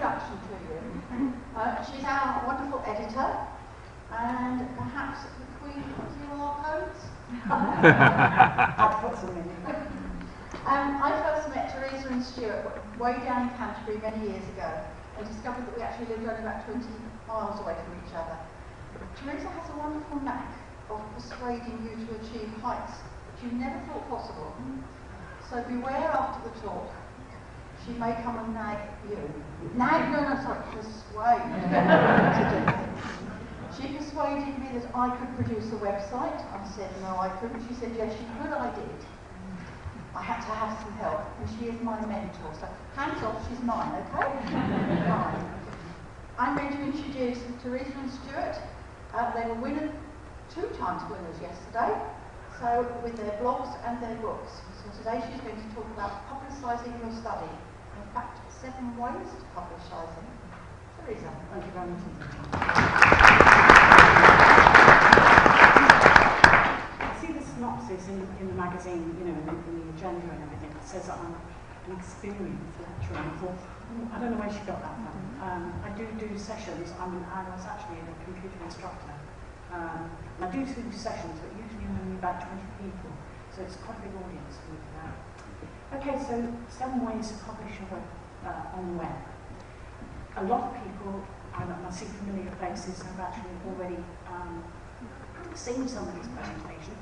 introduction to you. She's our wonderful editor, and perhaps we QR codes? I'll put some in. I first met Teresa and Stuart way down in Canterbury many years ago, and discovered that we actually lived only about 20 miles away from each other. Teresa has a wonderful knack of persuading you to achieve heights that you never thought possible. So beware after the talk. She may come and nag you. Persuade. She persuaded me that I could produce a website. I said no, I couldn't. She said yes, you could. I did. I had to have some help, and she is my mentor. So hands off, she's mine, okay? Fine. I'm going to introduce Teresa and Stuart. They were winners, 2 times winners yesterday, so with their blogs and their books. So today she's going to talk about publicising your study. In fact, 7 ways to publicising. Teresa, thank you very much. I see the synopsis in the magazine, you know, in the agenda and everything. It says that I'm an experienced lecturer. I thought, I don't know where she got that from. I do sessions. I was actually a computer instructor. I do sessions, but usually only about 20 people. So it's quite a big audience with that. Okay, so 7 ways to publish your web, on the web. A lot of people, I see familiar faces, have actually already seen some of this presentation.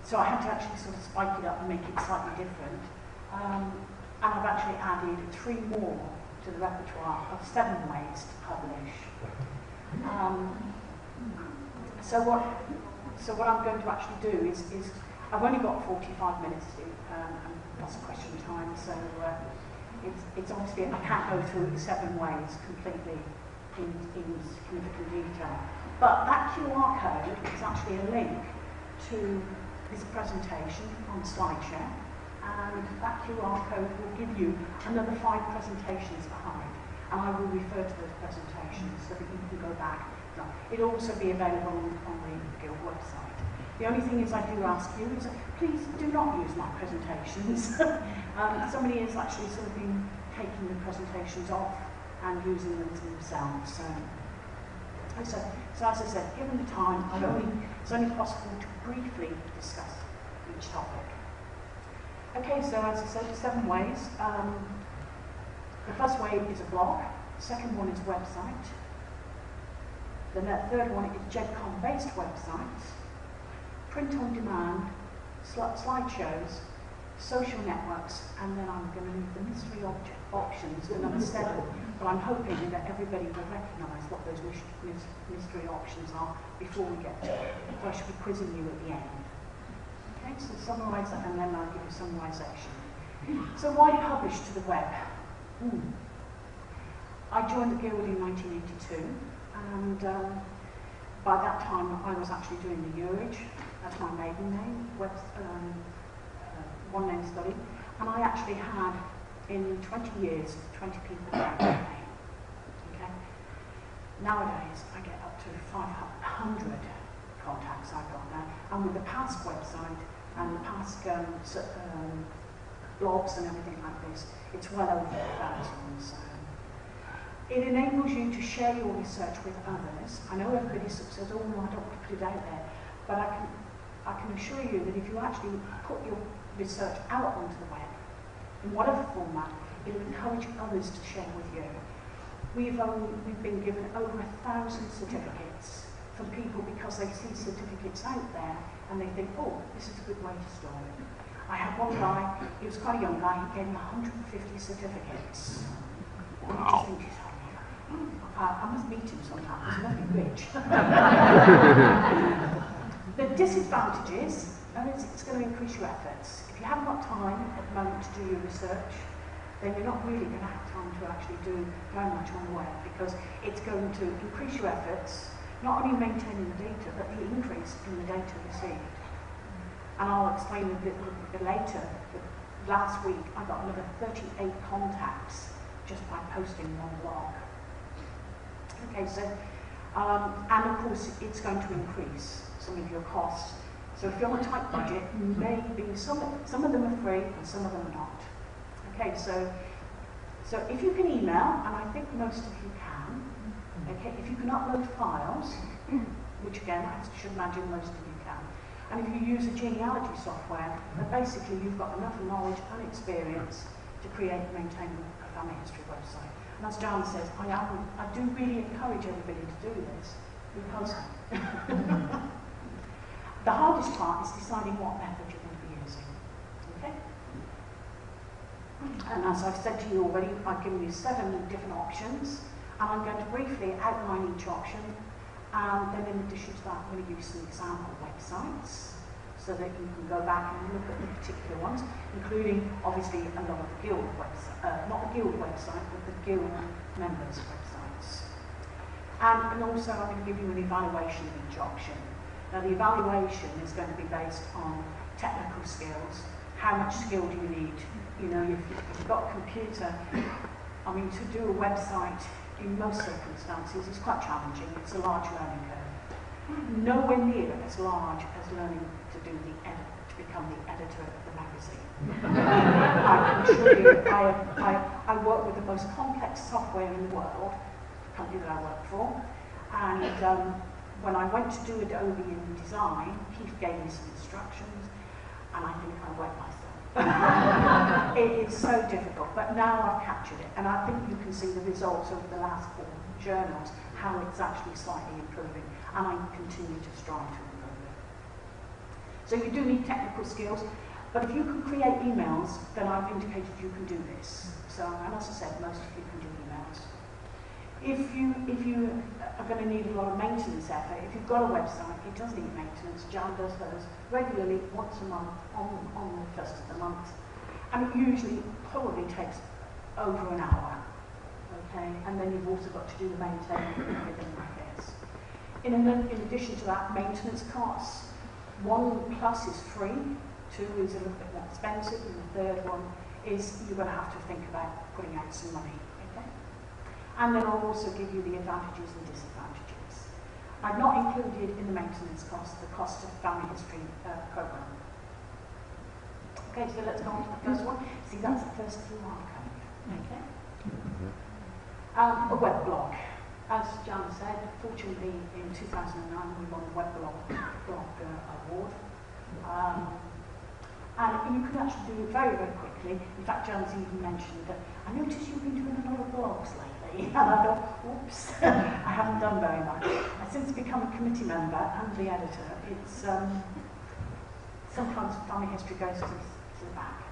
So I had to actually sort of spike it up and make it slightly different. And I've actually added 3 more to the repertoire of 7 ways to publish. So what I'm going to actually do is I've only got 45 minutes to do, and that's a question time, so it's obviously, I can't go through 7 ways completely in significant detail. But that QR code is actually a link to this presentation on SlideShare, and that QR code will give you another 5 presentations behind, and I will refer to those presentations so that you can go back. It'll also be available on the Guild website. The only thing is I do ask you is please do not use my presentations. Somebody has actually sort of been taking the presentations off and using them to themselves. So as I said, given the time, it's only possible to briefly discuss each topic. Okay, so as I said, 7 ways. The first way is a blog. The second one is a website. The third one is GEDCOM-based websites, print on demand, slideshows, social networks, and then I'm going to leave the mystery options for number 7. But I'm hoping that everybody will recognise what those mystery options are before we get to it. So I should be quizzing you at the end. Okay, so summarise that, and then I'll give you summarisation. So why publish to the web? I joined the Guild in 1982, and by that time I was actually doing the Eurage, that's my maiden name, one name study, and I actually had, in 20 years, 20 people write my name. Okay? Nowadays I get up to 500 contacts I've got now, and with the Pask website and the Pask blogs and everything like this, it's well over 1,000. So it enables you to share your research with others. I know everybody says, oh no, I don't want to put it out there, but I can assure you that if you actually put your research out onto the web, in whatever format, it will encourage others to share with you. We've been given over 1,000 certificates from people because they see certificates out there and they think, oh, this is a good way to store it. I had one guy, he was quite a young guy, he gave me 150 certificates. And I just think, I must meet him sometime, because he must be rich. The disadvantages, it's going to increase your efforts. If you haven't got time at the moment to do your research, then you're not really going to have time to actually do very much on the web, because it's going to increase your efforts, not only maintaining the data, but the increase in the data received. And I'll explain a bit later, but last week I got another 38 contacts just by posting one blog. Okay, so, and of course it's going to increase some of your costs. So if you're on a tight budget, maybe some of them are free and some of them are not. Okay, so So if you can email, and I think most of you can, okay, if you can upload files, which again I should imagine most of you can, and if you use a genealogy software, then basically you've got enough knowledge and experience to create and maintain a family history website. And as Jan says, I do really encourage everybody to do this, because the hardest part is deciding what method you're going to be using. Okay? And as I've said to you already, I've given you 7 different options, and I'm going to briefly outline each option, and then in addition to that, I'm going to give you some example websites, so that you can go back and look at the particular ones, including obviously a lot of the guild websites, not the guild website, but the guild members' websites. And also I'm going to give you an evaluation of each option. Now the evaluation is going to be based on technical skills. How much skill do you need? You know, if you've got a computer, I mean, to do a website in most circumstances is quite challenging. It's a large learning curve. Nowhere near as large as learning to do to become the editor of the magazine. I can assure you, I work with the most complex software in the world, the company that I work for, and when I went to do Adobe InDesign, Keith gave me some instructions, and I think I wet myself. It is so difficult, but now I've captured it, and I think you can see the results of the last 4 journals, how it's actually slightly improving, and I continue to strive to improve it. So you do need technical skills, but if you can create emails, then I've indicated you can do this. So, and as I said, most of you can do emails. If you are going to need a lot of maintenance effort, if you've got a website, it does need maintenance. Jan does hers regularly, once a month, on the first of the month. And it usually probably takes over an hour. Okay? And then you've also got to do the maintaining and everything like this. In addition to that, maintenance costs. 1 plus is free, 2 is a little bit more expensive, and the third one is you're going to have to think about putting out some money. Okay? And then I'll also give you the advantages and disadvantages. I've not included in the maintenance cost the cost of family history program. Okay, so let's go on to the first one. See, that's the first QR code. Okay. A web blog. As Jan said, fortunately in 2009 we won the Web Blog Award. And you can actually do it very, very quickly. In fact, Jan's even mentioned that I noticed you've been doing a lot of blogs lately. And I thought, oops, I haven't done very much. I've since become a committee member and the editor. It's sometimes family history goes to the back.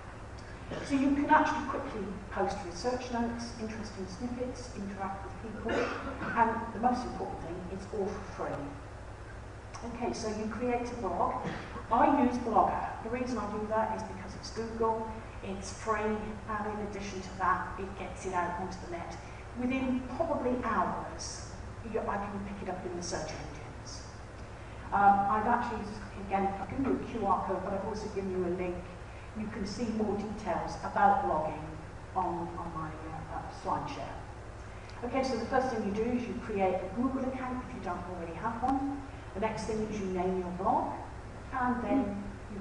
So you can actually quickly post research notes, interesting snippets, interact with people, and the most important thing, it's all for free. Okay, so you create a blog. I use Blogger. The reason I do that is because it's Google, it's free, and in addition to that, it gets it out onto the net. Within probably hours, I can pick it up in the search engines. I've actually, again, I've given you a QR code, but I've also given you a link. You can see more details about blogging on my SlideShare. Okay, so the first thing you do is you create a Google account if you don't already have one. The next thing is you name your blog, and then you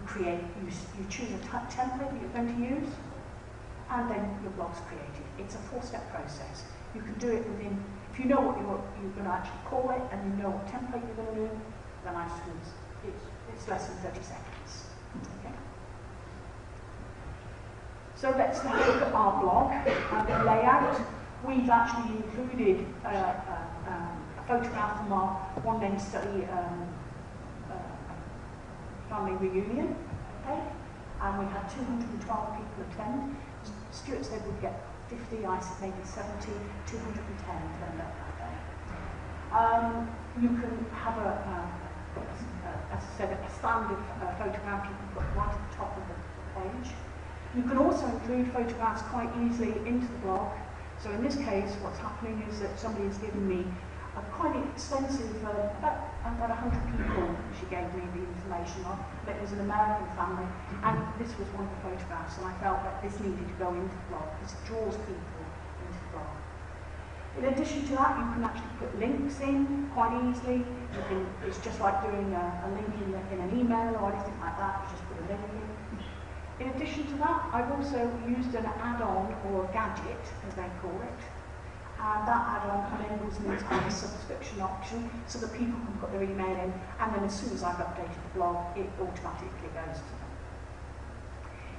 choose a template that you're going to use, and then your blog's created. It's a 4-step process. You can do it within, if you know what you're going to actually call it, and you know what template you're going to do, then it's less than 30 seconds. Okay? So let's have a look at our blog and the layout. We've actually included a photograph from our one-name study family reunion, okay? And we had 212 people attend. Stuart said we'd get 50, I said maybe 70, 210 turned up that day. You can have as I said, a standard photograph you can put right at the top of the page. You can also include photographs quite easily into the blog. So in this case, what's happening is that somebody has given me a quite extensive, about 100 people she gave me the information on. It was an American family, and this was one of the photographs, and I felt that this needed to go into the blog because it draws people into the blog. In addition to that, you can actually put links in quite easily. It's just like doing a link in an email or anything like that. You just put a link in. In addition to that, I've also used an add-on or a gadget, as they call it, and that add-on enables me to have a subscription option so that people can put their email in, and then as soon as I've updated the blog, it automatically goes to them.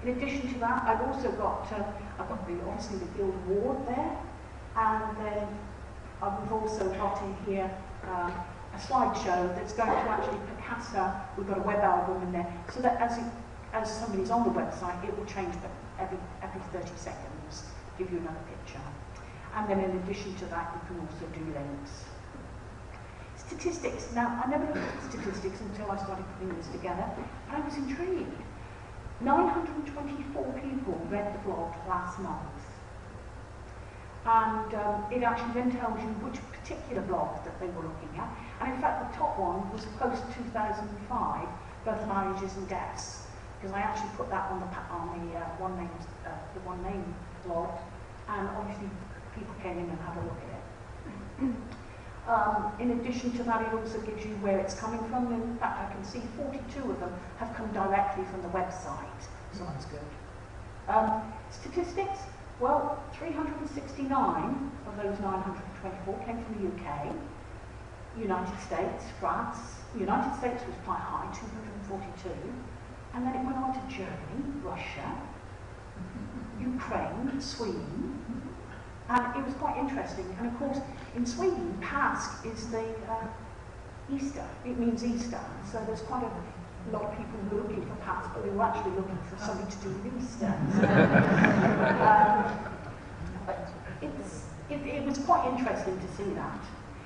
In addition to that, I've also got, obviously the Guild Award there, and then we've also got in here a slideshow that's going to actually Picasa. We've got a web album in there, so that as somebody's on the website, it will change every 30 seconds, give you another picture. And then in addition to that, you can also do links. Statistics. Now, I never looked at statistics until I started putting this together, but I was intrigued. 924 people read the blog last month. And it actually then tells you which particular blog that they were looking at. And in fact, the top one was post-2005, birth, marriages and deaths, because I actually put that on the one name blog, and obviously people came in and had a look at it. In addition to that, it also gives you where it's coming from. In fact, I can see 42 of them have come directly from the website, so that's good. Statistics, well, 369 of those 924 came from the UK, United States, France. The United States was quite high, 242, and then it went on to Germany, Russia, Ukraine, Sweden, and it was quite interesting. And of course, in Sweden, Pask is the Easter. It means Easter. So there's quite a lot of people who are looking for Pask, but they were actually looking for something to do with Easter. It was quite interesting to see that.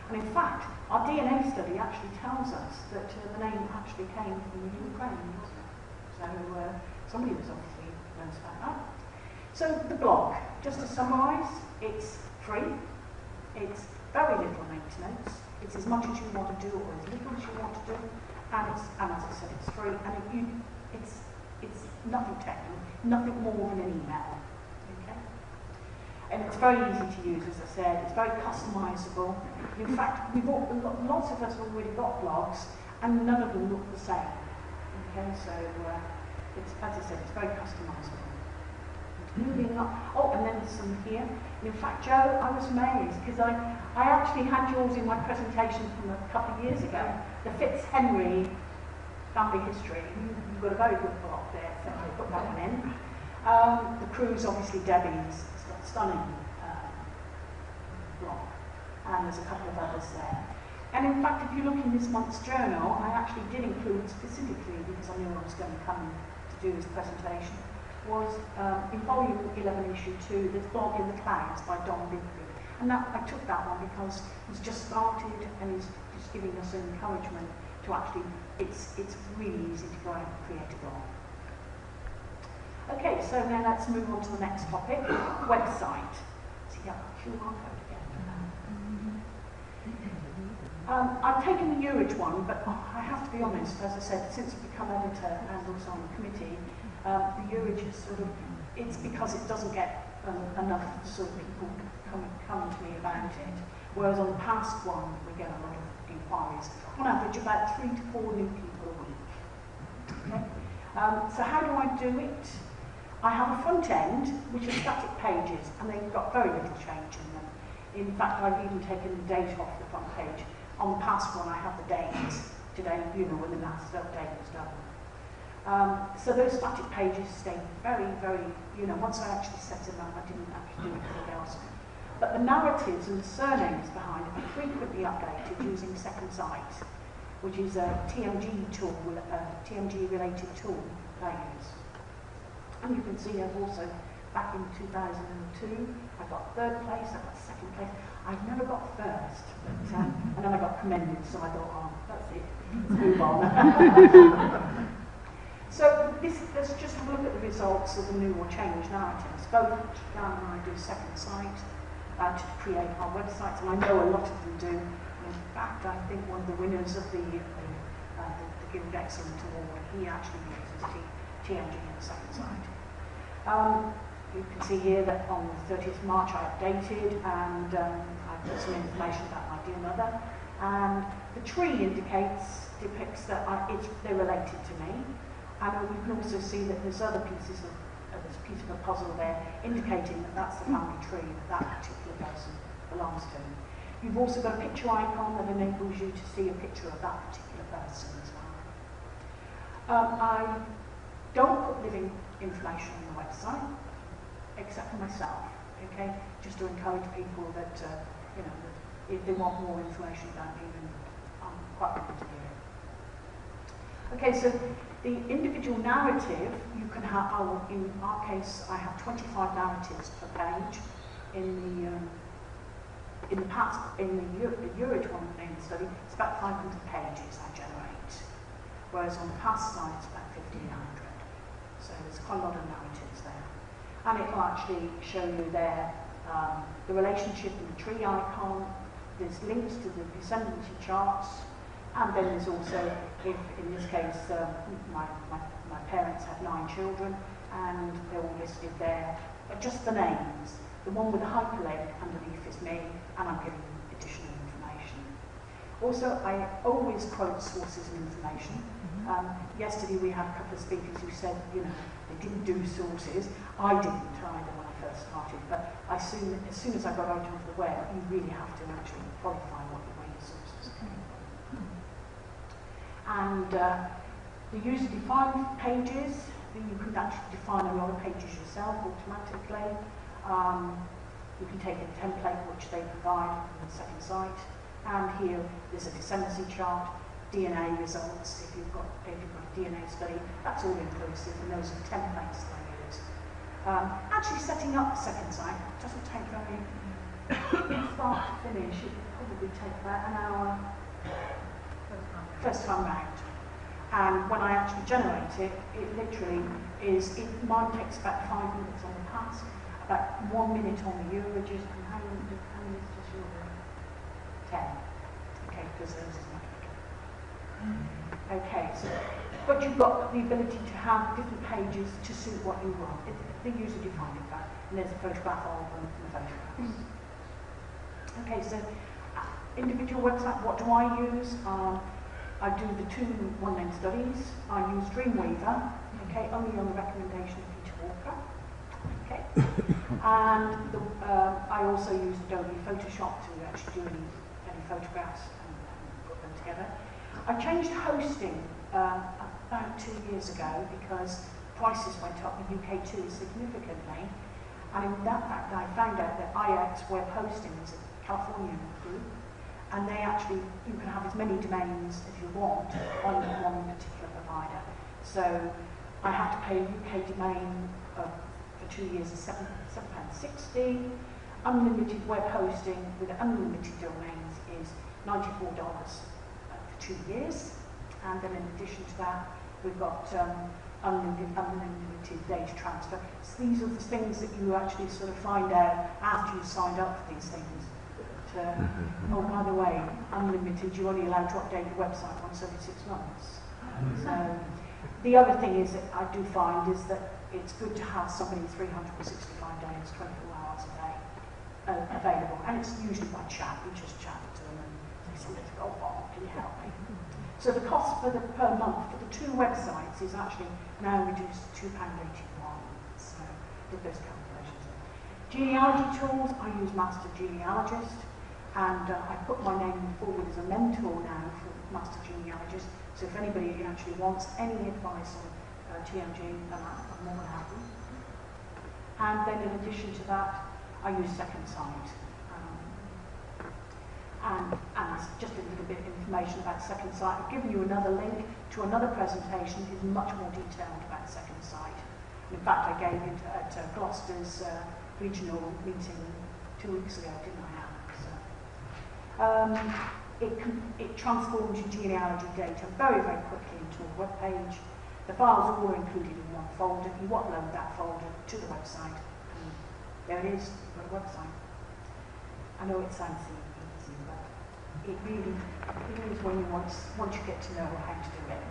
And in fact, our DNA study actually tells us that the name actually came from the Ukraine. So somebody was obviously knows about that. So the blog, just to summarise, it's free, it's very little maintenance, it's as much as you want to do or as little as you want to do, and as I said, it's free, and it's nothing technical, nothing more than an email. Okay? And it's very easy to use, as I said, it's very customisable. In fact, lots of us have already got blogs, and none of them look the same. Okay, so it's, as I said, it's very customisable. Moving on. Oh, and then there's some here. And in fact, Joe, I was amazed because I actually had yours in my presentation from a couple of years ago. The Fitzhenry family history. You've got a very good blog there, so I put that one in. The cruise, obviously, Debbie's got a stunning blog, and there's a couple of others there. And in fact, if you look in this month's journal, I actually did include specifically, because I knew I was going to come to do this presentation, was in volume 11, issue 2, this blog in the clouds by Don Bigby. And I took that one because he's just started and he's just giving us an encouragement to actually, it's really easy to go out and create a blog. Okay, so now let's move on to the next topic, website. So yeah, QR code again. I've taken the Urich one, but I have to be honest, as I said, since I've become editor and also on the committee, the Urich is sort of, it's because it doesn't get enough sort of people coming to me about it. Whereas on the Pask one, we get a lot of inquiries. On average, about 3 to 4 new people a week. Okay? So how do I do it? I have a front end, which are static pages, and they've got very little change in them. In fact, I've even taken the date off the front page. On the Pask one, I have the date today, when the last update was done. So those static pages stay very, very, once I actually set them up, I didn't actually do anything else. But the narratives and the surnames behind it are frequently updated using Second Sight, which is a TMG tool, TMG-related tool that I use. And you can see I've also, back in 2002, I got 3rd place, I got 2nd place. I've never got 1st, but, and then I got commended, so I thought, oh, that's it, let's move on. So let's just have a look at the results of the new or changed narratives. Both Jan and I do Second Sight to create our websites, and I know a lot of them do. In fact, I think one of the winners of the Guild Excellent Award, he actually uses TMG and Second Sight. You can see here that on the 30th of March I updated, and I put some information about my dear mother. And the tree depicts that they're related to me. And you can also see that there's other pieces of there's a piece of a puzzle there indicating that that's the family tree that that particular person belongs to. You've also got a picture icon that enables you to see a picture of that particular person as well. I don't put living information on the website, except for myself, okay? Just to encourage people that, you know, that if they want more information about me, then I'm quite happy to hear it. Okay, so the individual narrative, you can have, in our case, I have 25 narratives per page. In the Eurotron study, it's about 500 pages I generate, whereas on the past side, it's about 1,500. So there's quite a lot of narratives there. And it will actually show you there the relationship in the tree icon. There's links to the descendancy charts. And then there's also, if in this case, my parents had 9 children, and they're all listed there, but just the names. The one with the hyperlink underneath is me, and I'm giving additional information. Also, I always quote sources and information. Yesterday we had a couple of speakers who said, you know, they didn't do sources. I didn't either when I first started, but as soon as I got out onto the web, you really have to actually qualify where your sources are coming from. And the user-defined pages, you can actually define a lot of pages yourself automatically. You can take a template which they provide on the second site, and here there's a descendancy chart, DNA results. If you've got a DNA study, that's all inclusive, and those are the templates they use. Actually, setting up the second site doesn't take very start to finish. It would probably take about an hour first time round. And when I actually generate it, it literally is. Mine takes about 5 minutes on the Pask, about 1 minute on the Eurogis, and how many minutes does your 10? Okay, because those is much bigger. Okay, so, but you've got the ability to have different pages to suit what you want. The user defined in fact, and there's a photograph of them and photographs. Okay, so individual website, what do I use? I do the 2 one-name studies. I use Dreamweaver, okay, only on the recommendation of Peter Walker. Okay, and I also use Adobe Photoshop to actually do any photographs and put them together. I changed hosting about 2 years ago because prices went up in UK too significantly, and in that fact I found out that IX Web Hosting is a Californian group, and they actually, you can have as many domains as you want on one particular provider. So I had to pay a UK domain for 2 years of £7.60. Unlimited web hosting with unlimited domains is $94 for 2 years. And then in addition to that, we've got unlimited data transfer. So these are the things that you actually sort of find out after you've signed up for these things. Oh, by the way, unlimited, you're only allowed to update your website once every 6 months. So the other thing is that I do find is that it's good to have somebody 365 days, 24 hours a day available, and it's usually by chat. We just chat to them and they sometimes go, oh, can you help me? So the cost per month for the 2 websites is actually now reduced to £2.81. So with those calculations. Genealogy tools, I use Master Genealogist. And I put my name forward as a mentor now for Master Genealogist. So if anybody actually wants any advice on TMG, then I'm more than happy. And then in addition to that, I use Second Sight. And just a little bit of information about Second Sight. I've given you another link to another presentation that is much more detailed about Second Sight. In fact, I gave it at Gloucester's regional meeting 2 weeks ago, didn't I? It transforms your genealogy data very, very quickly into a web page. The files all are included in one folder. You upload that folder to the website, and there it is, you've got a website. I know it sounds easy, but it really is when you once you get to know how to do it.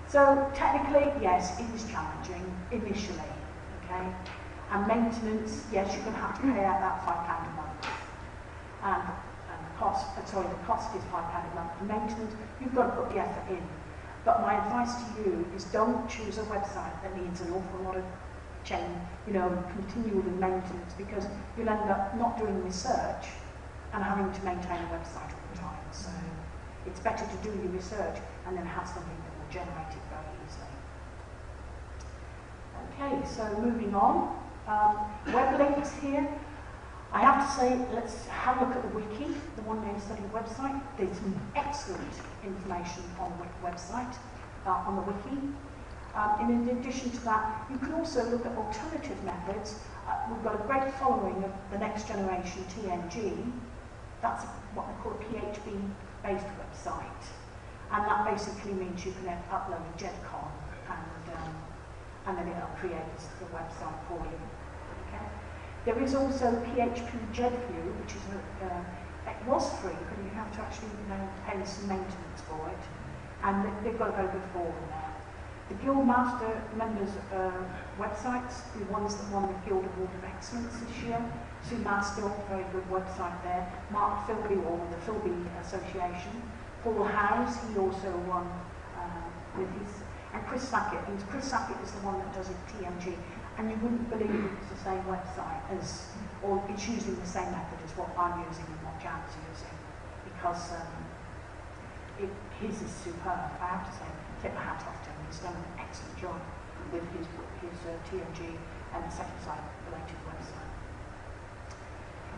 So technically, yes, it is challenging initially, okay? And maintenance, yes, you're going to have to pay out that £5 a month. And the cost is £5 a month. For maintenance, you've got to put the effort in. But my advice to you is don't choose a website that needs an awful lot of continual maintenance, because you'll end up not doing research and having to maintain a website all the time. So it's better to do your research and then have something that will generate it very easily. Okay, so moving on. Web links here. I have to say, let's have a look at the wiki, the One Name Study website. There's some excellent information on the website, on the wiki. In addition to that, you can also look at alternative methods. We've got a great following of the next generation TNG. That's what they call a PHP-based website. And that basically means you can upload a JEDCON and then it'll create the website for you. Okay? There is also PHP JEDView, which is it was free, but you have to actually pay some maintenance for it. And they've got a very good forum there. The Guildmaster members' websites, the ones that won the Guild Award of Excellence this year. Sue Mastill, very good website there. Mark Philby, or the Philby Association. Paul Howes, he also won with his, and Chris Sackett. And Chris Sackett is the one that does it TMG. And you wouldn't believe it's the same website as, or it's using the same method as what I'm using and what Jan's using, because his is superb. I have to say, tip my hat off to him. He's done an excellent job with his TMG and the second site related website.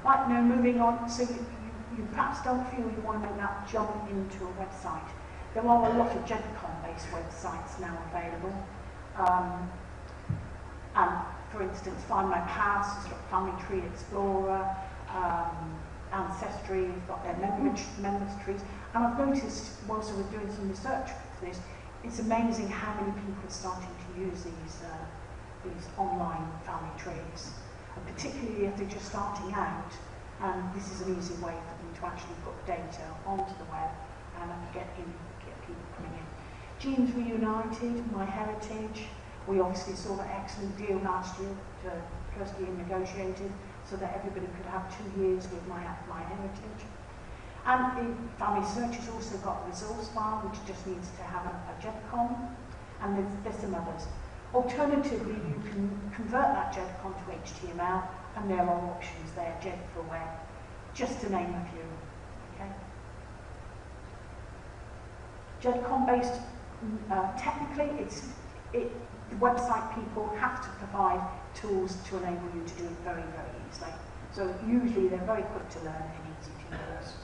Right, now moving on, so you perhaps don't feel you want to make that jump into a website. There are a lot of JEDCON-based websites now available. And for instance, Find My Past has got Family Tree Explorer, Ancestry, has got their members trees. And I've noticed, whilst I was doing some research for this, it's amazing how many people are starting to use these online family trees, and particularly if they're just starting out. And this is an easy way for them to actually put data onto the web and get people coming in. Genes Reunited, My Heritage. We obviously saw that excellent deal last year that Kirsty negotiated, so that everybody could have 2 years with My Heritage. And Family Search has also got a resource file, which just needs to have a JEDCON, and there's some others. Alternatively, you can convert that JEDCON to HTML, and there are options there, JED for web, just to name a few. Okay. JEDCON-based, technically, the website people have to provide tools to enable you to do it very, very easily. So usually they're very quick to learn and easy to use.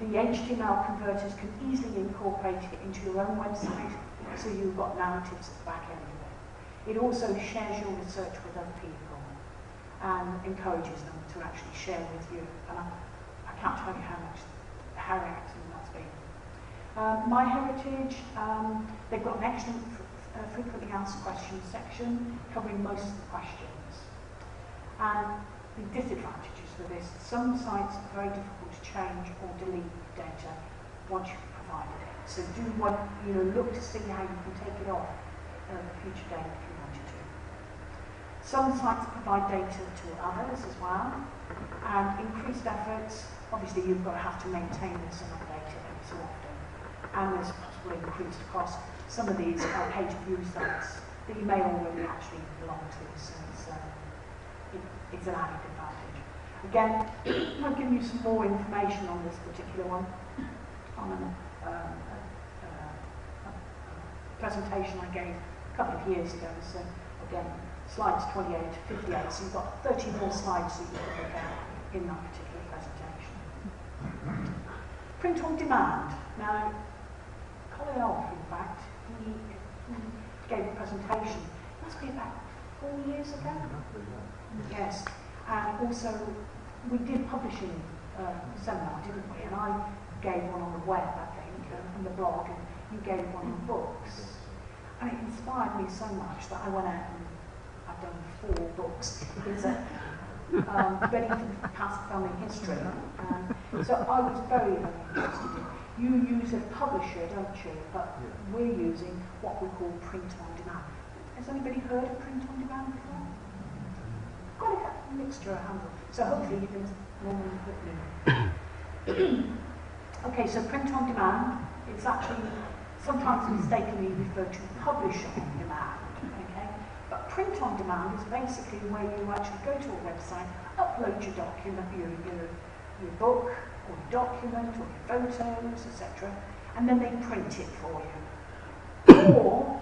The HTML converters can easily incorporate it into your own website, so you've got narratives at the back end of it. It also shares your research with other people and encourages them to actually share with you. And I can't tell you how excellent that's been. My Heritage, they've got an excellent frequently asked questions section covering most of the questions. And the disadvantages for this, some sites are very difficult to change or delete data once you've provided it. So do look to see how you can take it off at a future date if you wanted to. Some sites provide data to others as well, and increased efforts. Obviously, you've got to have to maintain this and update it every so often, and there's possibly increased cost. Some of these are pay-to-view sites that you may already actually belong to, so it's an added advantage. Again, I'll give you some more information on this particular one on a presentation I gave a couple of years ago. So again, slides 28 to 58, so you've got 30 more slides that you can look at in that particular presentation. Print on demand. Now, Colin Elf, in fact, he gave a presentation, it must be about 4 years ago. Yes, and also we did publishing seminar, didn't we? And I gave one on the web, I think, and the blog, and you gave one on books. And it inspired me so much that I went out and I've done 4 books. It's ready for past family history. So I was very, very interested in. You use a publisher, don't you? But we're using what we call print on demand. Has anybody heard of print on demand before? Quite a mixture of handle. So hopefully you can normally put in. Okay, so print on demand, it's actually sometimes mistakenly referred to publish on demand. Okay? But print on demand is basically where you actually go to a website, upload your document, your book, or your document, or your photos, etc., and then they print it for you. Or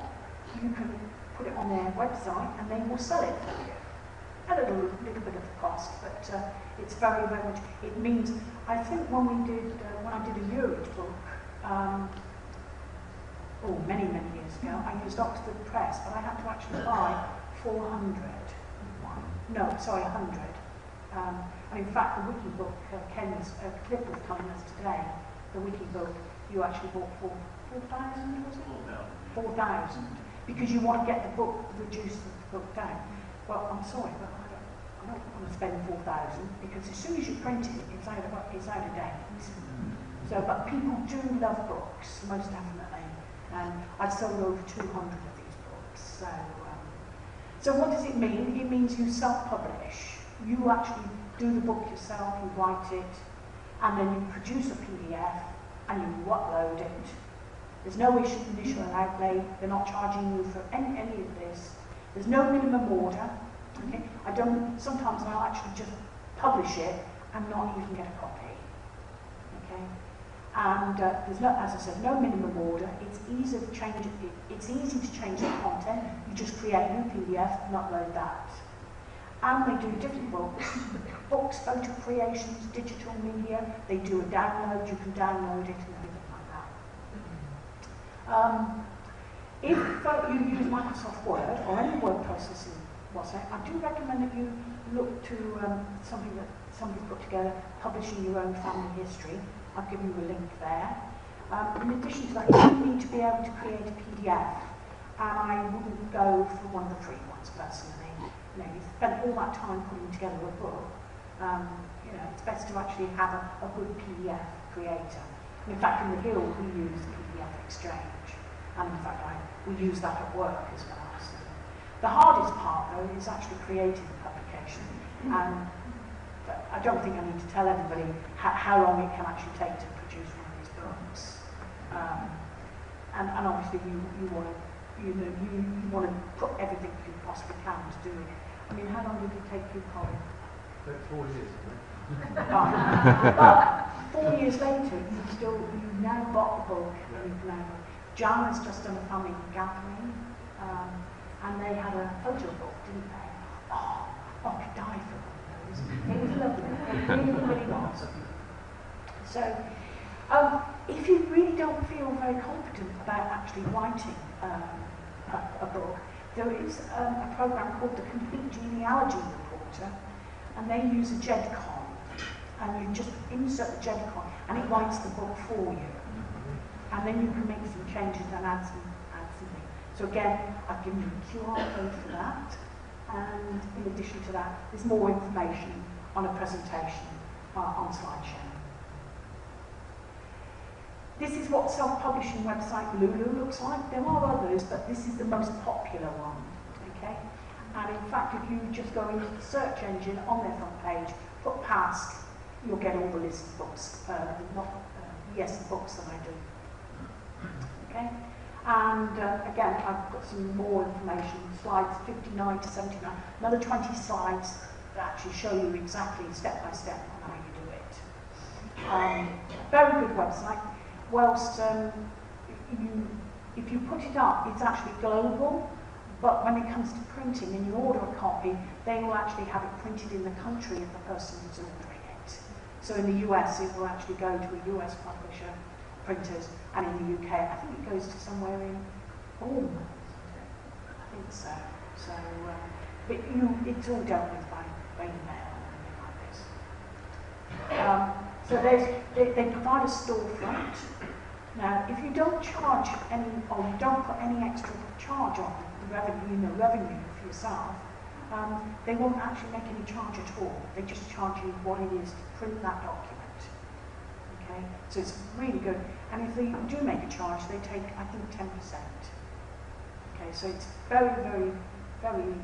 you can put it on their website and they will sell it for you. At a little bit of a cost, but it's very, very much. It means, I think when I did a Eurage book, many years ago, I used Oxford Press, but I had to actually buy 100. And in fact, the wiki book, Ken's clip was telling us today, the wiki book, you actually bought 4,000, was it? 4,000. Because you want to get the book, reduce the book down. Well, I'm sorry, but I don't want to spend 4,000 because as soon as you print it, it's out of date. So, but people do love books, most definitely. And I've sold over 200 of these books. So what does it mean? It means you self-publish. You actually do the book yourself, you write it, and then you produce a PDF and you upload it. There's no initial outlay. They're not charging you for any of this. There's no minimum order. Okay? Sometimes I'll actually just publish it and not even get a copy. Okay? And there's no, as I said, no minimum order. It's easy to change it. It's easy to change the content. You just create a new PDF and upload that. And they do different books, photo creations, digital media. They do a download. You can download it and everything like that. If you use Microsoft Word or any word processing website, I do recommend that you look to something that somebody's put together, publishing your own family history. I'll give you a link there. In addition to that, you need to be able to create a PDF, and I wouldn't go for one of the free ones personally. You spend all that time putting together a book. It's best to actually have a good PDF creator. And in fact, in the Guild, we use PDF Exchange, and in fact, we use that at work as well. So the hardest part, though, is actually creating the publication. But I don't think I need to tell everybody how long it can actually take to produce one of these books. And obviously, you want to put everything you possibly can to do it. I mean, how long did it take you, Colin? 4 years. But 4 years later, you've now got the book. Jan has just done a family gathering, and they had a photo book, didn't they? Oh, I could die for one of those. It was lovely. It really was. So, if you really don't feel very confident about actually writing a book, there is a program called the Complete Genealogy Reporter, and they use a GEDCON, and you just insert the GEDCON, and it writes the book for you. And then you can make some changes and add some things. So again, I've given you a QR code for that, and in addition to that, there's more information on a presentation on SlideShare. This is what self-publishing website Lulu looks like. There are others, but this is the most popular one. Okay? And in fact, if you just go into the search engine on their front page, put Pask, you'll get all the list of books, the books that I do. Okay? And again, I've got some more information, slides 59 to 79, another 20 slides that actually show you exactly step by step on how you do it. Very good website. Whilst if you put it up, it's actually global, but when it comes to printing and you order a copy, they will actually have it printed in the country of the person who's ordering it. So in the US, it will actually go to a US publisher, printers, and in the UK, I think it goes to somewhere in Bournemouth. I think so. So, but it's all dealt with by email and everything like this. So they provide a storefront. Now, if you don't charge any, or you don't put any extra charge on the revenue for yourself, they won't actually make any charge at all. They just charge you what it is to print that document. Okay, so it's really good. And if they do make a charge, they take, I think, 10%. Okay, so it's very, very, very.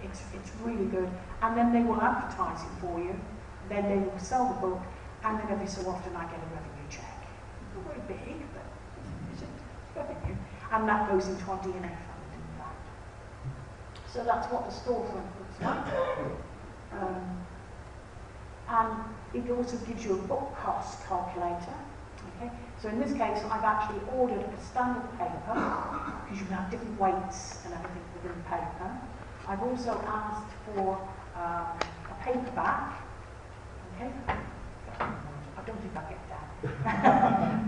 It's really good. And then they will advertise it for you. Then they will sell the book. And then every so often I get a revenue check. Not very big, but it's revenue, and that goes into our DNA fund, in fact. So that's what the storefront looks like. And it also gives you a book cost calculator. Okay? So in this case, I've actually ordered a standard paper, because you can have different weights and everything within the paper. I've also asked for a paperback. Okay? I don't think I'll get that.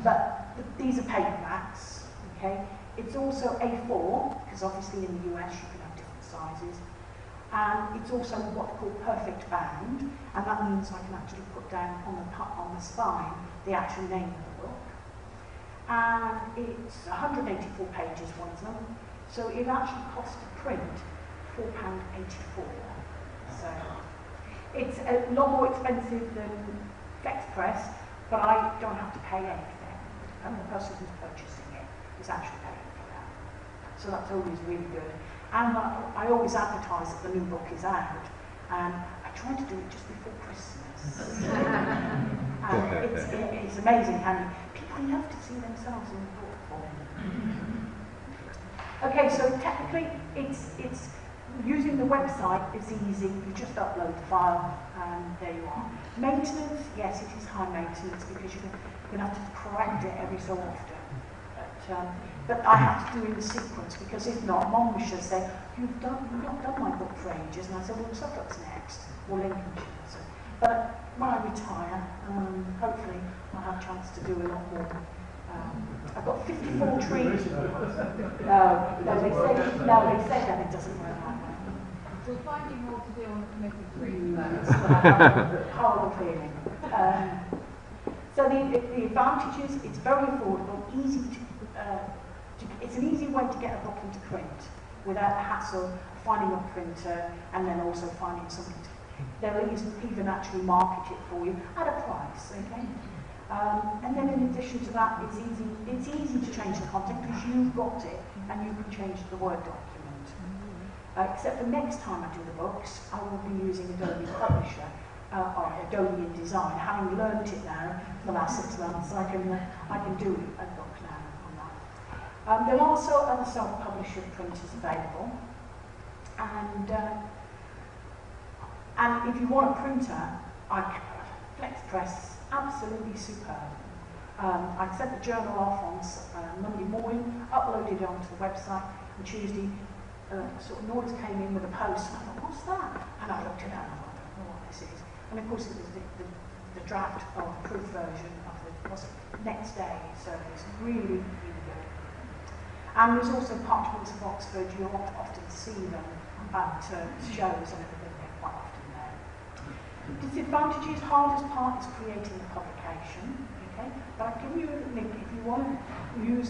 but these are paperbacks. Okay? It's also A4, because obviously in the US you can have different sizes. And it's also what they call perfect bound, and that means I can actually put down on the spine the actual name of the book. And it's 184 pages, one of them, so it actually costs to print £4.84. So it's a lot more expensive than FlexPress, but I don't have to pay anything, and the person who's purchasing it is actually paying for that. So that's always really good. And I always advertise that the new book is out, and I try to do it just before Christmas. And it's amazing how people love to see themselves in the book form. Okay, so technically, it's using the website is easy. You just upload the file, and there you are. Maintenance, yes, it is high maintenance because you're going to have to correct it every so often. But I have to do it in sequence, because if not, Mom will say, you've not done my book for ages. And I said, well, Suffolk's next, or Lincolnshire. So, but when I retire, hopefully I'll have a chance to do a lot more. I've got 54 trees. No, they say that it doesn't work that way. So finding more to do on the committee trees. Horrible feeling. So the advantages, it's very affordable, easy to it's an easy way to get a book into print without the hassle of finding a printer and then also finding something to... They'll even actually market it for you at a price, okay? And then in addition to that, it's easy to change the content because you've got it and you can change the Word document. Except for next time I do the books, I will be using Adobe Publisher or Adobe InDesign. Having learnt it now for the last 6 months, I can do a book now on that. There are also other self-publisher printers available, and if you want a printer, FlexPress, absolutely superb. I sent the journal off on Monday morning, uploaded it onto the website, and Tuesday sort of noise came in with a post, and I thought, what's that? And I looked it up, and I thought, I don't know what this is. And of course it was the draft of the proof version of the next day, so it's really, really good. And there's also Parchments of Oxford. You'll often see them at shows and everything. They're quite often there. Disadvantages, hardest part is creating the publication. Okay, but I've given you a link if you want to use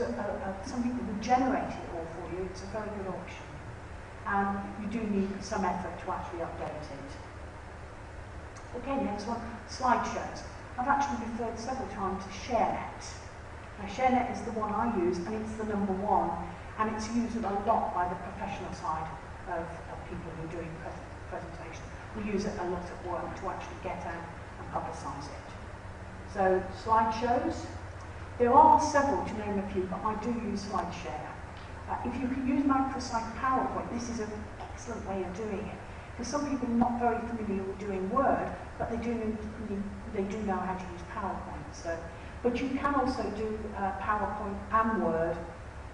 something that will generate it all for you. It's a very good option, and you do need some effort to actually update it. Okay, next one, slideshows. I've actually referred several times to ShareNet. Now, ShareNet is the one I use, and it's the #1, and it's used a lot by the professional side of people who are doing presentations. We use it a lot at work to actually get out and publicise it. So, slideshows. There are several, to name a few, but I do use SlideShare. If you can use Microsoft PowerPoint, this is an excellent way of doing it. Because some people are not very familiar with doing Word, but they do know how to use PowerPoint. So, but you can also do PowerPoint and Word,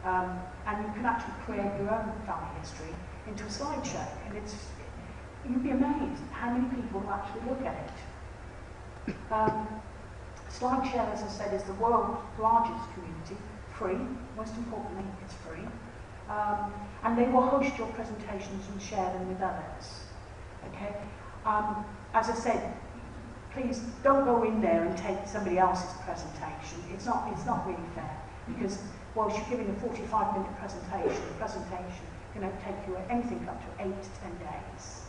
and you can actually create your own family history into a slideshow. And you'd be amazed how many people will actually look at it. SlideShare, as I said, is the world's largest community, free. Most importantly, it's free. And they will host your presentations and share them with others. Okay. As I said, please don't go in there and take somebody else's presentation. It's not really fair, because whilst you're giving a 45-minute presentation, the presentation take you anything up to 8 to 10 days,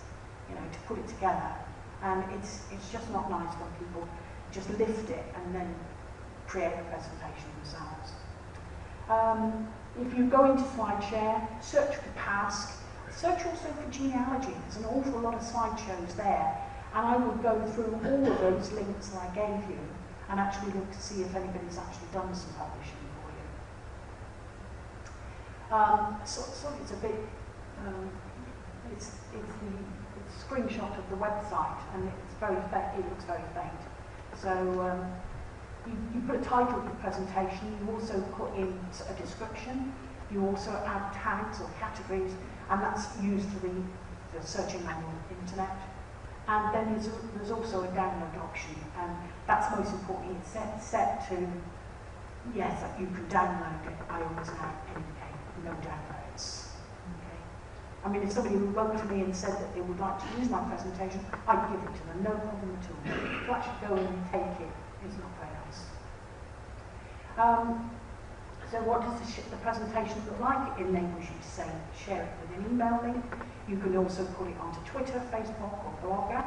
to put it together. And it's just not nice when people just lift it and then create a presentation themselves. If you go into SlideShare, search for Pask, search also for genealogy. There's an awful lot of slideshows there, and I will go through all of those links that I gave you and actually look to see if anybody's actually done some publishing for you. So it's a bit, it's a screenshot of the website, and it's very it looks very faint. So you put a title of the presentation, you also put in a description, you also add tags or categories, and that's used for the searching on the internet. And then there's also a download option, and that's most important. It's set to, yes, you can download it. I always now indicate no downloads. Okay. I mean, if somebody wrote to me and said that they would like to use my presentation, I'd give it to them, no problem at all. To actually go in and take it is not very nice. So what does the presentation look like? It enables you to share it with an email link. You can also put it onto Twitter, Facebook, or Blogger.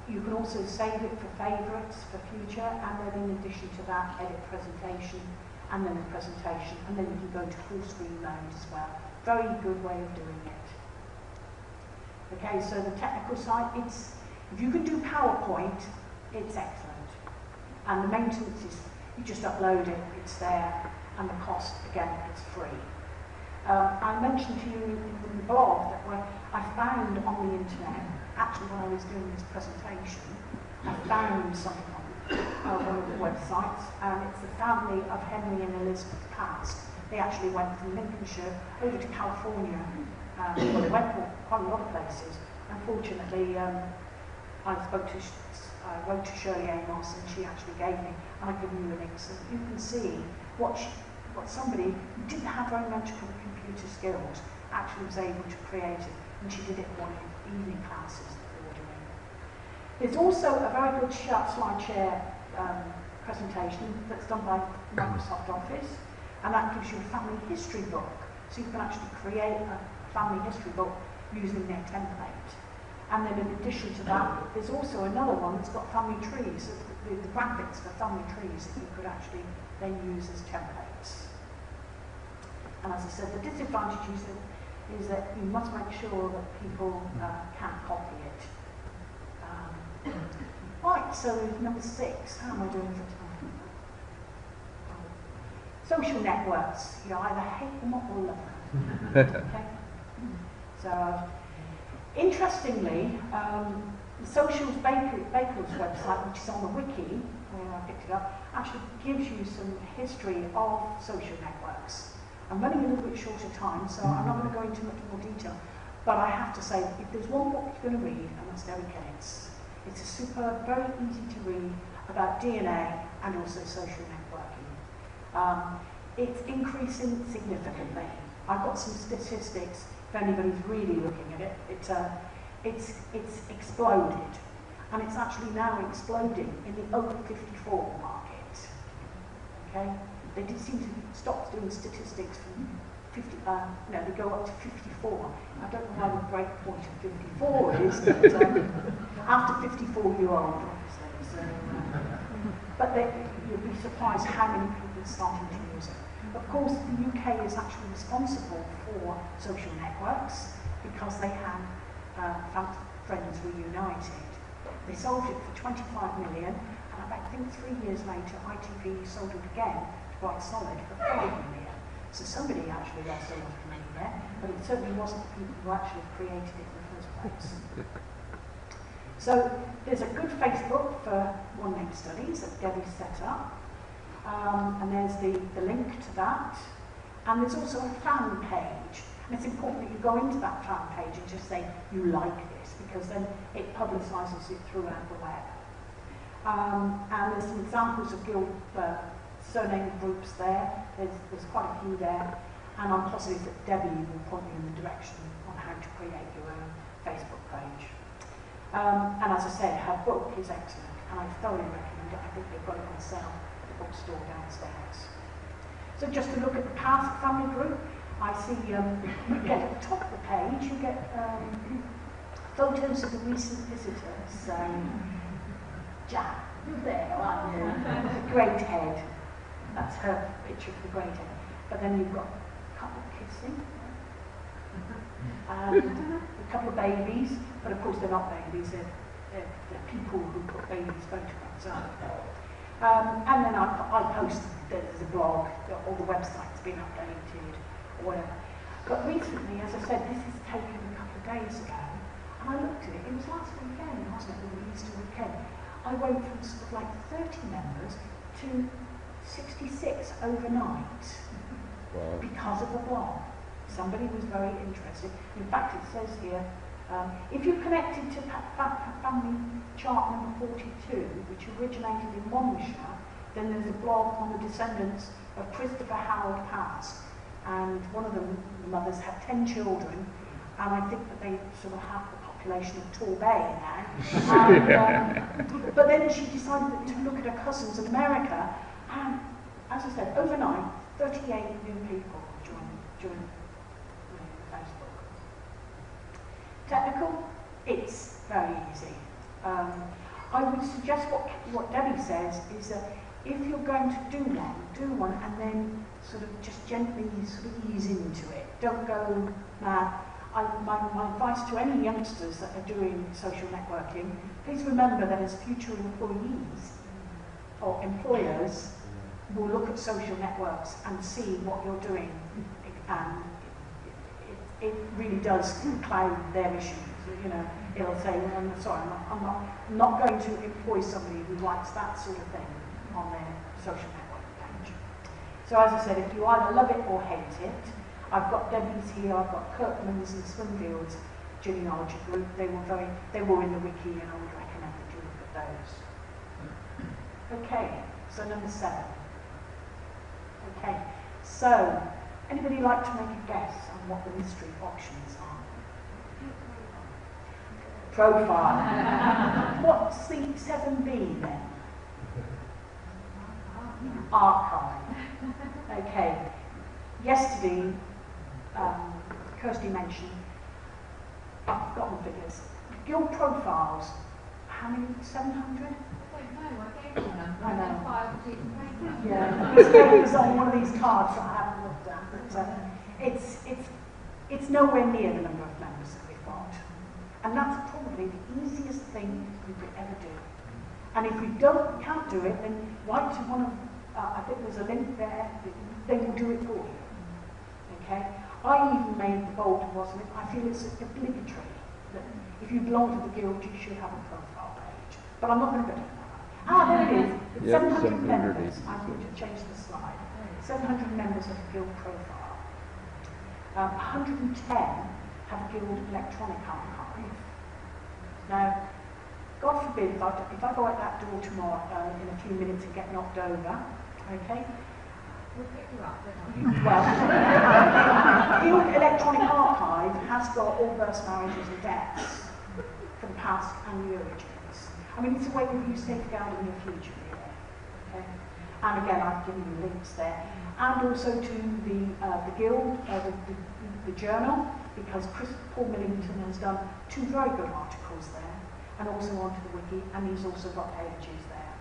You can also save it for favourites for future, and then in addition to that, edit presentation, and then the presentation, and then you can go to full screen mode as well. Very good way of doing it. Okay, so the technical side, if you can do PowerPoint, it's excellent. And the maintenance is, you just upload it, it's there, and the cost, again, it's free. I mentioned to you in the blog that when I found on the internet, actually when I was doing this presentation, I found something on one of the websites, and it's the family of Henry and Elizabeth Pask. They actually went from Lincolnshire over to California. Well, they went quite a lot of places. Unfortunately, I wrote to Shirley Amos, and she actually gave me, and I've given you a link, so you can see what somebody who didn't have very much computer skills actually was able to create it, and she did it in one of the evening classes that they were doing. There's also a very good slide share presentation that's done by Microsoft Office, and that gives you a family history book, so you can actually create a family history book using their template. And then in addition to that, there's also another one that's got family trees, the graphics for family trees that you could actually then use as templates. And as I said, the disadvantage is that you must make sure that people can't copy it. Right, so number 6, how am I doing for time? Social networks, you either hate them or love them. Okay? So, interestingly, the Socials Baker's website, which is on the wiki, where I picked it up, actually gives you some history of social networks. I'm running a little bit short of time, so I'm not going to go into much more detail, but I have to say, if there's one book you're going to read, and that's Derek Kennett's. It's a super, very easy to read about DNA and also social networking. It's increasing significantly. I've got some statistics if anybody's really looking at it. It's exploded, and it's actually now exploding in the over 54 market. Okay, they did seem to stop doing statistics from 50. No, they go up to 54. I don't know why the break point of 54 is, but after 54 you're old, obviously. So, but you'll be surprised how many people are starting to use it. Of course, the UK is actually responsible for social networks because they had Friends Reunited. They sold it for 25 million, and I think 3 years later, ITV sold it again to Bright Solid for 5 million. So somebody actually lost a lot of money there, but it certainly wasn't the people who actually created it in the first place. So there's a good Facebook for one-name studies that Debbie set up. And there's the link to that. And there's also a fan page. And it's important that you go into that fan page and just say you like this, because then it publicises it throughout the web. And there's some examples of guild surname groups there. There's quite a few there. And I'm positive that Debbie will point you in the direction on how to create your own Facebook page. And as I said, her book is excellent, and I thoroughly recommend it. I think they've got it on sale at the bookstore downstairs. So just to look at the Pask family group, I see you get at the top of the page, you get photos of the recent visitors. Jack, you're there, aren't you? The great head. That's her picture of the great head. But then you've got a couple kissing. A couple of babies, but of course they're not babies, they're people who put babies' photographs up. And then I post there's a blog, or the website's been updated, or whatever. But recently, as I said, this is taken a couple of days ago, and I looked at it, it was last weekend, wasn't it, the Easter weekend. I went from sort of like 30 members to 66 overnight. Wow. Because of the blog. Somebody was very interested. In fact, it says here, if you're connected to family chart number 42, which originated in Monmouthshire, then there's a blog on the descendants of Christopher Harold Pask. And one of the mothers had 10 children, and I think that they sort of have the population of Torbay now. And, but then she decided to look at her cousins in America, and as I said, overnight, 38 new people joined Facebook. Technical, it's very easy. I would suggest what Debbie says is that if you're going to do one and then sort of just gently sort of ease into it. Don't go mad. My advice to any youngsters that are doing social networking, please remember that as future employees or employers will look at social networks and see what you're doing, and it really does cloud their issues. You know, it'll say, well, I'm sorry, I'm not going to employ somebody who writes that sort of thing on their social networking page. So as I said, if you either love it or hate it, I've got Debbie's here, I've got Kirkman's and Swinfield's genealogy group. They were in the wiki, and I would recommend that you look at those. Okay, so number 7. Okay, so anybody like to make a guess on what the mystery options are? Profile. What's the 7B then? Archive. Okay. Yesterday, Kirsty mentioned, I've forgotten the figures. Guild profiles, how many? 700? I know. Yeah, it was on one of these cards that I haven't looked at. But it's nowhere near the number of members that we've got. And that's probably the easiest thing we could ever do. And if we can't do it, then write to one of, I think there's a link there, they will do it for you. Okay? I even made the bold wasn't it? I feel it's obligatory that if you belong to the guild, you should have a profile page. But I'm not going to go down that. There it is. It's 700 members. I need to change the slide. 700 members of the guild profile. 110 have a guild electronic archive. Now, God forbid if I go out that door tomorrow in a few minutes and get knocked over, okay? We'll pick you up, then. Well, Guild Electronic Archive has got all births, marriages and deaths from past and the origins. I mean, it's a way that you safeguarding your future here. Okay? And again, I've given you links there. And also to the Guild, the journal, because Paul Millington has done 2 very good articles there, and also onto the wiki, and he's also got pages there.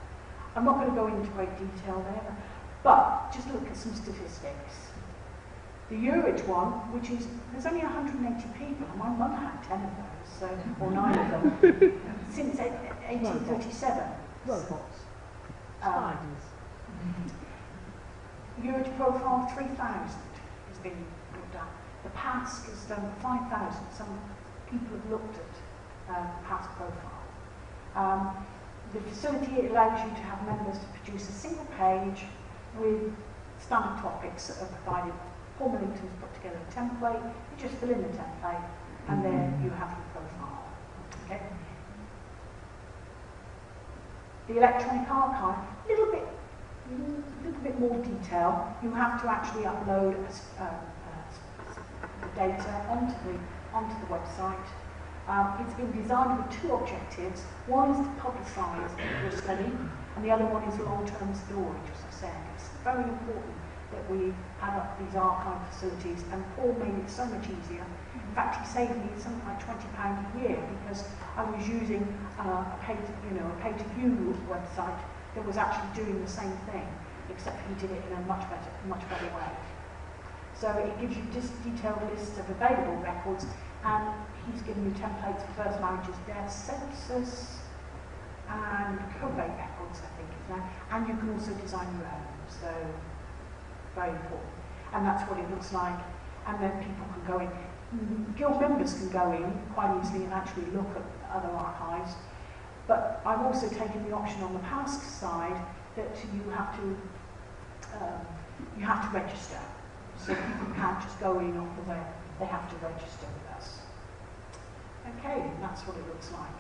I'm not going to go into great detail there, but just look at some statistics. The Urich one, which is, there's only 180 people, and my mum had 10 of those, so, or 9 of them, since 1837. Robots. Spiders. Urich profile 3,000 has been looked at. The Pask has done 5,000. Some people have looked at Pask profile. The facility allows you to have members to produce a single page with standard topics that are provided. Paul Millington's put together a template. You just fill in the template, and then you have your profile. Okay. The electronic archive, a little bit more detail. You have to actually upload the data onto the website. It's been designed with 2 objectives. One is to publicise your study, and the other one is long-term storage, as I said. It's very important that we have up these archive facilities, and Paul made it so much easier. In fact, he saved me something like £20 a year because I was using a pay-to-view website that was actually doing the same thing, except he did it in a much better way. So it gives you detailed lists of available records, and he's given you templates for births, marriages, deaths, census, and probate records. points, I think, is now. And you can also design your own, so very important. And that's what it looks like. And then people can go in. Guild members can go in quite easily and actually look at other archives. But I've also taken the option on the Pask side that you have to register. So people can't just go in off the web, they have to register with us. Okay, that's what it looks like.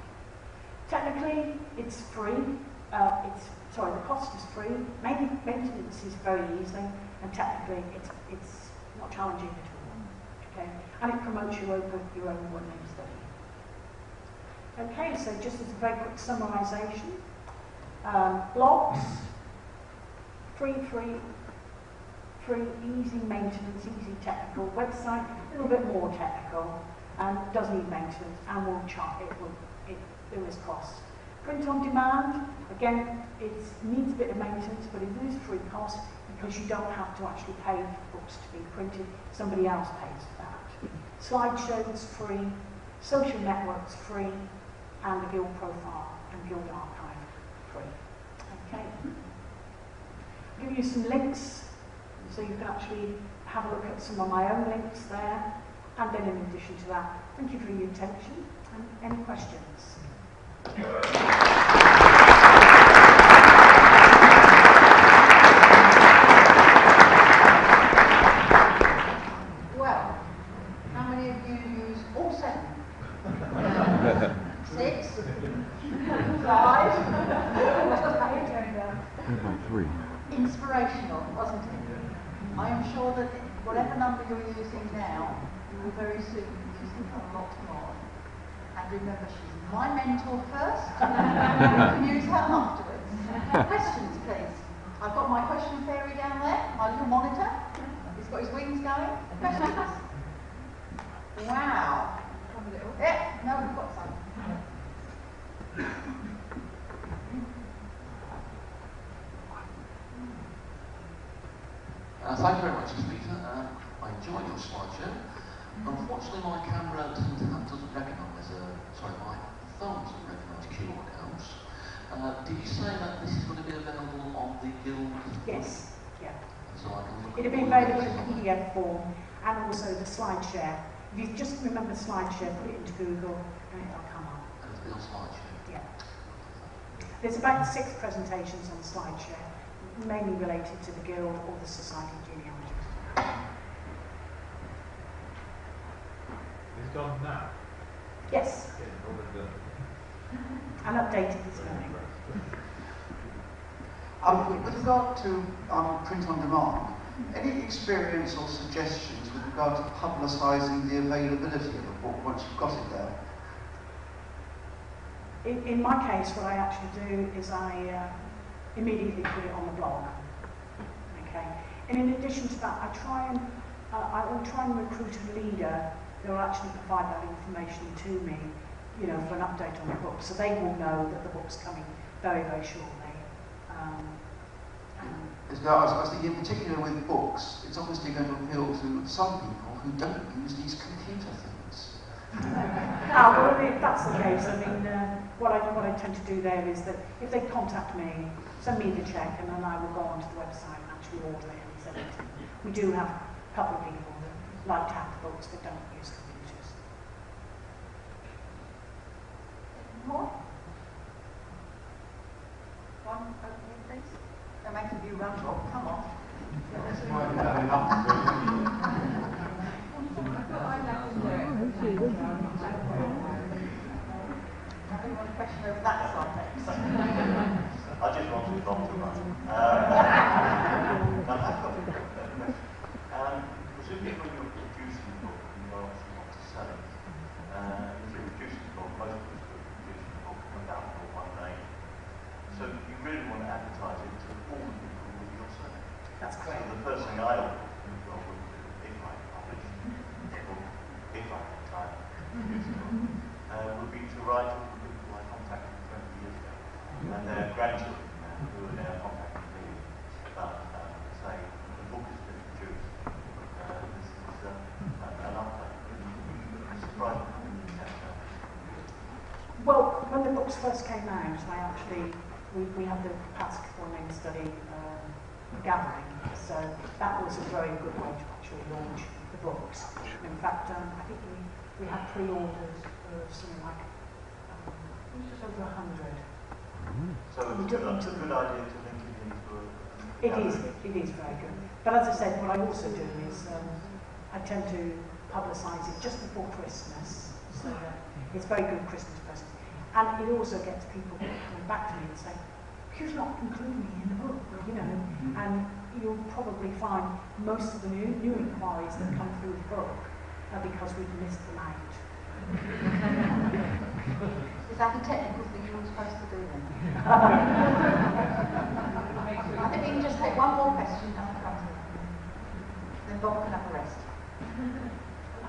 Technically, it's free. The cost is free. Maintenance is very easy, and technically, it's not challenging at all. Okay, and it promotes your own one-name study. Okay, so just as a very quick summarisation, blogs, free, easy maintenance, easy technical. Website, a little bit more technical, and does need maintenance, and there is cost. Print on demand, again, it needs a bit of maintenance, but it is free cost because you don't have to actually pay for books to be printed. Somebody else pays for that. Slideshows free, social networks free, and the guild profile and guild archive free. Okay. I'll give you some links so you can actually have a look at some of my own links there. And then in addition to that, thank you for your attention. And any questions? Well, how many of you use all 7? 6? 5? 3. Inspirational, wasn't it? I am sure that whatever number you're using now, you will very soon be using a lot more. And remember, she's my mentor first, and you can use her afterwards. Questions, please. I've got my question fairy down there, my little monitor. He's got his wings going. Questions? Wow. Yeah, no, we've got some. Thank you very much, Peter. I enjoyed your slideshow. Unfortunately, my camera doesn't recognise, my phone doesn't recognise QR codes. Did you say that this is going to be available on the Guild? Yes, yeah. So I can look It'll be available in PDF form and also the SlideShare. If you just remember SlideShare, put it into Google and it'll come up. And it'll be on SlideShare? Yeah. There's about 6 presentations on SlideShare, mainly related to the Guild or the Society of Genealogists. It's gone now? Yes, Yeah, already done. and updated this morning. With regard to print on demand, any experience or suggestions with regard to publicising the availability of a book once you've got it there? In my case, what I actually do is I immediately put it on the blog. Okay. And in addition to that, I will try and recruit a leader who will actually provide that information to me, for an update on the book, so they will know that the book's coming very, very shortly. I was thinking, in particular with books, it's obviously going to appeal to some people who don't use these computer things. Well, if that's the case, what I tend to do there is that if they contact me, send me the check, and then I will go onto the website and actually order it and send it to them. We do have a couple of people that like to have the books that don't use computers. More? One over here, please. They're making you run, Rob. Come on. Anyone a question over that side next? I just wanted Rob to run. Presumably when you're producing a book, you obviously want to sell it. If you're producing a book, most of us who are producing a book come down for one day. So you really want to advertise it to all the people with your surname. That's correct. So the first thing I would do, if I publish a book, if I have time to produce a book, would be to write to the people I contacted 20 years ago and their grandchildren who are now contacting me about, say, the book has been produced. This is an update. I'm surprised that didn't catch up. Well, when the books first came out, I actually we had the Pask name study gathering, so that was a very good way to actually launch the books. In fact, I think we had pre-ordered something like just over 100. So it's a good idea to link it into It is very good. But as I said, what I also do is I tend to publicise it just before Christmas, so that it's very good Christmas present. And it also gets people coming back to me and saying, "You've not included me in the book," you know. And you'll probably find most of the new inquiries that come through the book are because we've missed them out. Is that a technical thing you're supposed to do then? I think we can just take one more question and come to it. Then Bob can have the rest.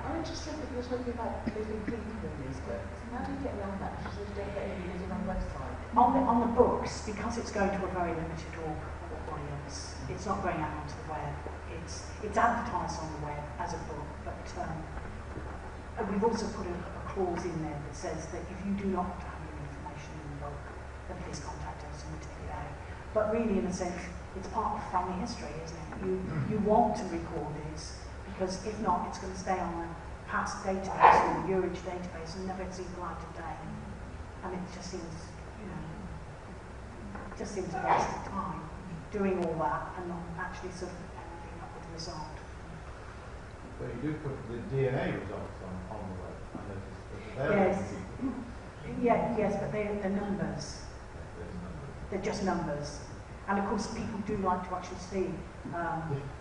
I'm interested that you're talking about living people in these books. How do you get around that? Because you don't get any using on the website. On the books, because it's going to a very limited audience, it's not going out onto the web. It's advertised on the web as a book, but we've also put a clause in there that says that if you do not want to have any information in the book, then please contact us and we'll take it out. But really, in a sense, it's part of family history, isn't it? You want to record this, because if not, it's going to stay on a past database or the Eurage database and never see the light of day. And it just seems, a waste of time doing all that and not actually sort of ending up with a result. But you do put the DNA results on the web. Yes. Yes, but they're numbers. They're just numbers. And of course, people do like to actually see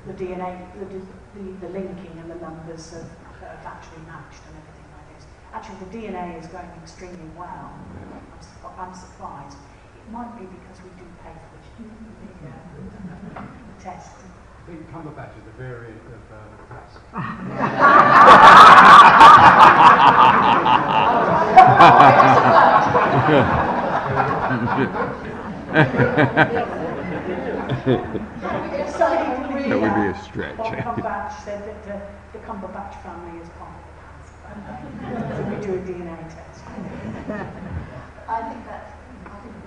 the DNA, the linking and the numbers that have actually matched and everything like this. Actually, the DNA is going extremely well. I'm surprised. It might be because we do pay for the test. I think Cumberbatch is a variant of Pask. That would be a stretch. Bob Cumberbatch said that the Cumberbatch family is part of the Pask. So we do a DNA test. I think that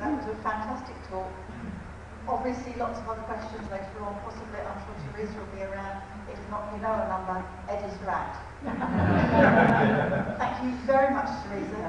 was a fantastic talk. Obviously, lots of other questions later on. Possibly, I'm sure Teresa will be around. If not, you know a number. Ed is right. Thank you very much, Teresa.